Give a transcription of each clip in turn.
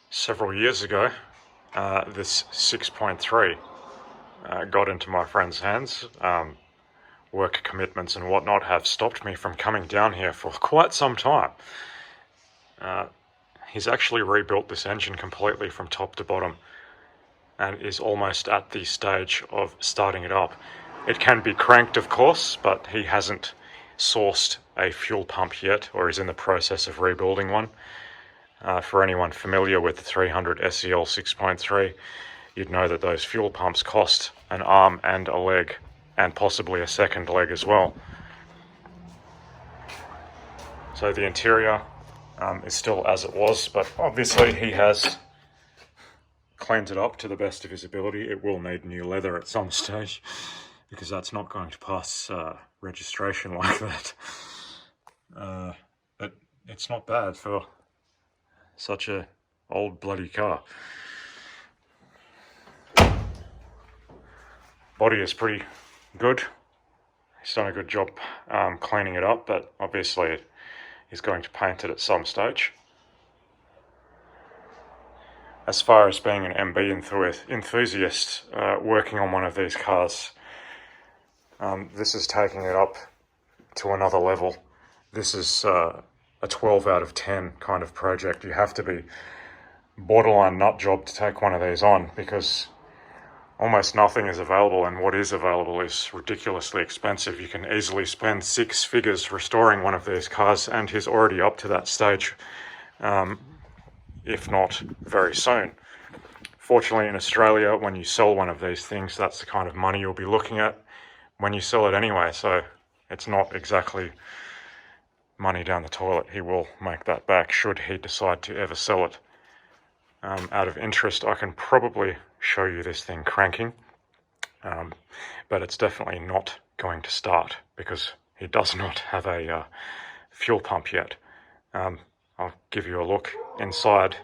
Several years ago, this 6.3 got into my friend's hands. Work commitments and whatnot have stopped me from coming down here for quite some time. He's actually rebuilt this engine completely from top to bottom and is almost at the stage of starting it up. It can be cranked, of course, but he hasn't sourced a fuel pump yet, or is in the process of rebuilding one. For anyone familiar with the 300 SEL 6.3, you'd know that those fuel pumps cost an arm and a leg, and possibly a second leg as well. So the interior is still as it was, but obviously he has cleaned it up to the best of his ability. It will need new leather at some stage, because that's not going to pass registration like that. But it's not bad for such a old bloody car. Body is pretty good. He's done a good job cleaning it up, but obviously he's going to paint it at some stage. As far as being an MB enthusiast working on one of these cars, this is taking it up to another level. This is a 12 out of 10 kind of project. You have to be borderline nut job to take one of these on, because almost nothing is available, and what is available is ridiculously expensive. You can easily spend 6 figures restoring one of these cars, and he's already up to that stage, if not very soon. Fortunately, in Australia, when you sell one of these things, that's the kind of money you'll be looking at when you sell it anyway, so it's not exactly money down the toilet. He will make that back should he decide to ever sell it. Out of interest, I can probably show you this thing cranking, but it's definitely not going to start because he does not have a fuel pump yet. I'll give you a look inside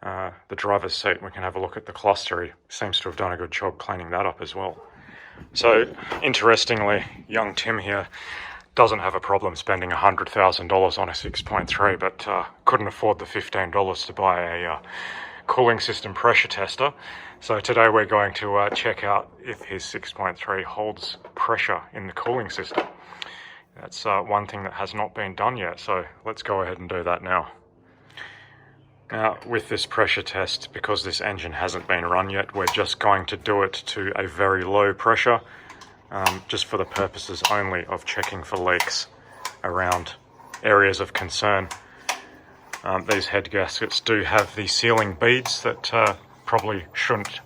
the driver's seat. We can have a look at the cluster. He seems to have done a good job cleaning that up as well. So, interestingly, young Tim here doesn't have a problem spending $100,000 on a 6.3, but couldn't afford the $15 to buy a cooling system pressure tester. So today we're going to check out if his 6.3 holds pressure in the cooling system. That's one thing that has not been done yet, so let's go ahead and do that now. Now, with this pressure test, because this engine hasn't been run yet, we're just going to do it to a very low pressure, just for the purposes only of checking for leaks around areas of concern. These head gaskets do have the sealing beads that probably shouldn't.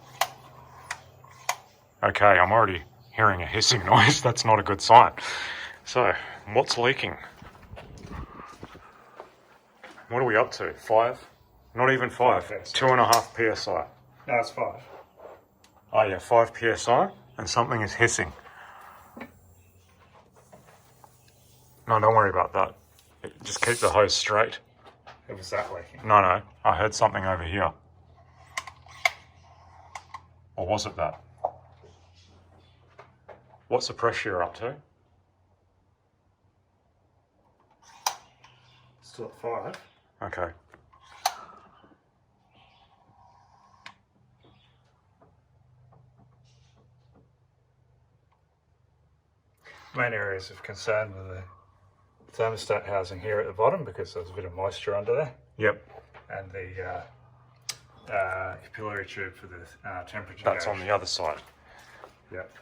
Okay, I'm already hearing a hissing noise. That's not a good sign. So, what's leaking? What are we up to? 5? Not even 5. 2.5 psi. No, it's 5. Oh yeah, 5 psi, and something is hissing. No, don't worry about that. Just keep the hose straight. It was that leaking. No, I heard something over here. Or was it that? What's the pressure you're up to? Still at 5. Okay. Main areas of concern were the thermostat housing here at the bottom, because there's a bit of moisture under there. Yep. And the capillary tube for the temperature That's gauge. on the other side. Yep.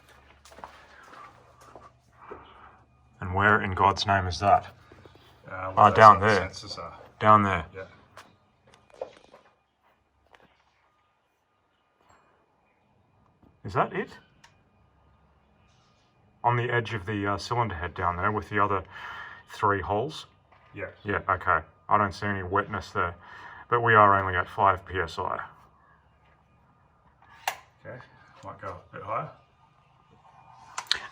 And where in God's name is that? Where down those there. Sensors are. Down there. Yeah. Is that it? On the edge of the cylinder head down there with the other 3 holes? Yeah. Yeah, okay. I don't see any wetness there. But we are only at 5 psi. Okay. Might go a bit higher.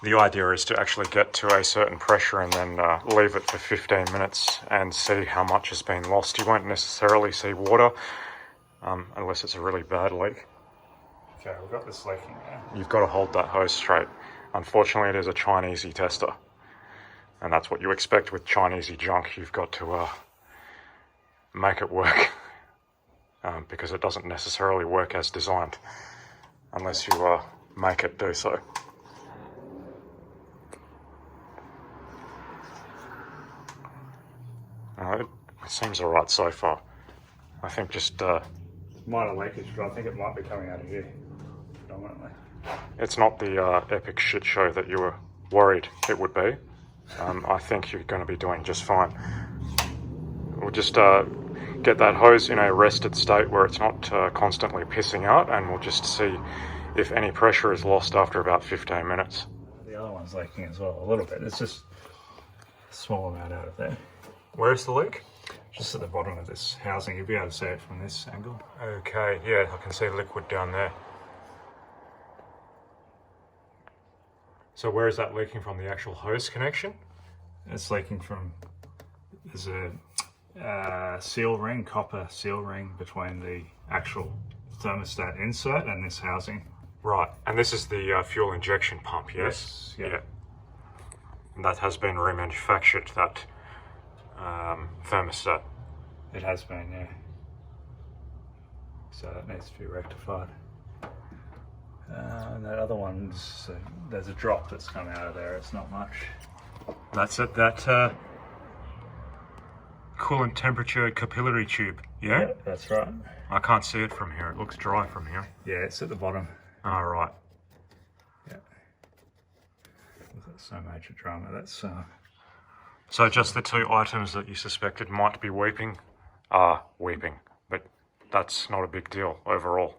The idea is to actually get to a certain pressure and then leave it for 15 minutes and see how much has been lost. You won't necessarily see water unless it's a really bad leak. Okay, we've got this leaking now. You've got to hold that hose straight. Unfortunately, it is a Chinesey tester, and that's what you expect with Chinesey junk. You've got to make it work. because it doesn't necessarily work as designed unless you make it do so. It seems alright so far. I think just minor leakage, but I think it might be coming out of here predominantly. it's not the epic shit show that you were worried it would be. I think you're going to be doing just fine. We'll just get that hose in a rested state where it's not constantly pissing out, and we'll just see if any pressure is lost after about 15 minutes. The other one's leaking as well, a little bit. It's just a small amount out of there. Where's the leak? Just at the bottom of this housing. You'll be able to see it from this angle. Okay, yeah, I can see liquid down there. So where is that leaking from? The actual hose connection? It's leaking from, there's a seal ring, copper seal ring between the actual thermostat insert and this housing. Right, and this is the fuel injection pump, yes? Yeah. And that has been remanufactured, that thermostat. It has been, yeah. So that needs to be rectified. And that other one's, there's a drop that's come out of there. It's not much. That's it, that coolant temperature capillary tube, yeah? That's right. I can't see it from here. It looks dry from here. Yeah, it's at the bottom. Oh, right. Yeah. That's no major drama. That's So just the two items that you suspected might be weeping are weeping, but that's not a big deal overall.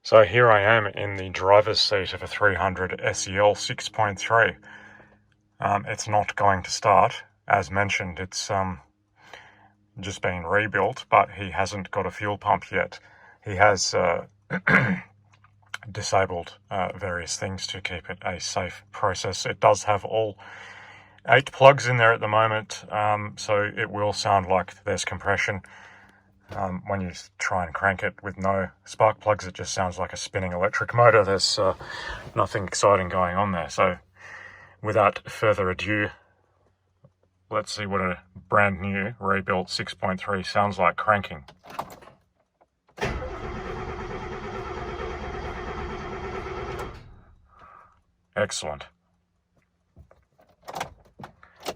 So here I am in the driver's seat of a 300 SEL 6.3. It's not going to start. As mentioned, it's just been rebuilt, but he hasn't got a fuel pump yet. He has disabled various things to keep it a safe process. It does have all 8 plugs in there at the moment, so it will sound like there's compression. When you try and crank it with no spark plugs, it just sounds like a spinning electric motor. There's nothing exciting going on there. So without further ado, let's see what a brand new rebuilt 6.3 sounds like cranking. Excellent.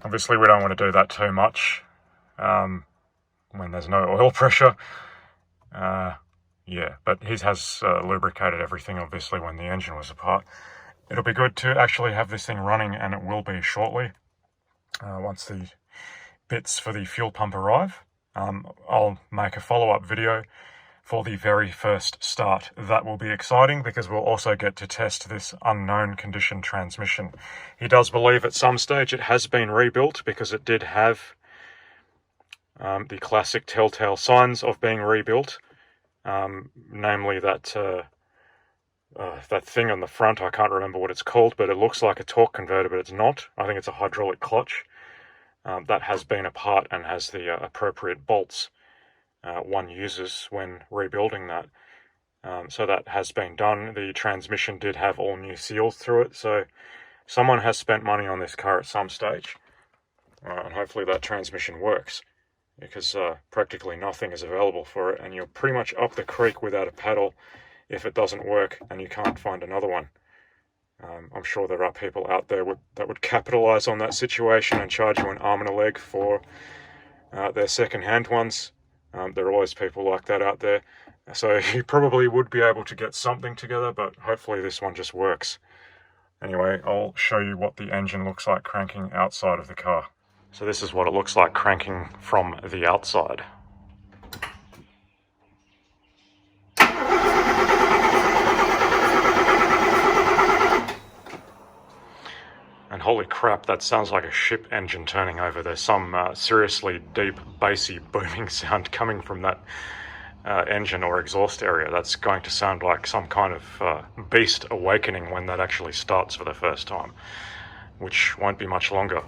Obviously we don't want to do that too much when there's no oil pressure. Yeah, but his has lubricated everything obviously when the engine was apart. It'll be good to actually have this thing running, and it will be shortly. Once the bits for the fuel pump arrive, I'll make a follow-up video for the very first start. That will be exciting because we'll also get to test this unknown condition transmission. He does believe at some stage it has been rebuilt because it did have the classic telltale signs of being rebuilt, namely that that thing on the front. I can't remember what it's called, but it looks like a torque converter, but it's not. I think it's a hydraulic clutch. That has been apart and has the appropriate bolts one uses when rebuilding that. So that has been done. The transmission did have all new seals through it, so someone has spent money on this car at some stage, and hopefully that transmission works, because practically nothing is available for it, and you're pretty much up the creek without a paddle if it doesn't work and you can't find another one. I'm sure there are people out there that would capitalize on that situation and charge you an arm and a leg for their second-hand ones. There are always people like that out there. So you probably would be able to get something together, but hopefully this one just works. Anyway, I'll show you what the engine looks like cranking outside of the car. So this is what it looks like cranking from the outside. And holy crap, that sounds like a ship engine turning over. There's some seriously deep, bassy, booming sound coming from that engine or exhaust area. That's going to sound like some kind of beast awakening when that actually starts for the first time, which won't be much longer.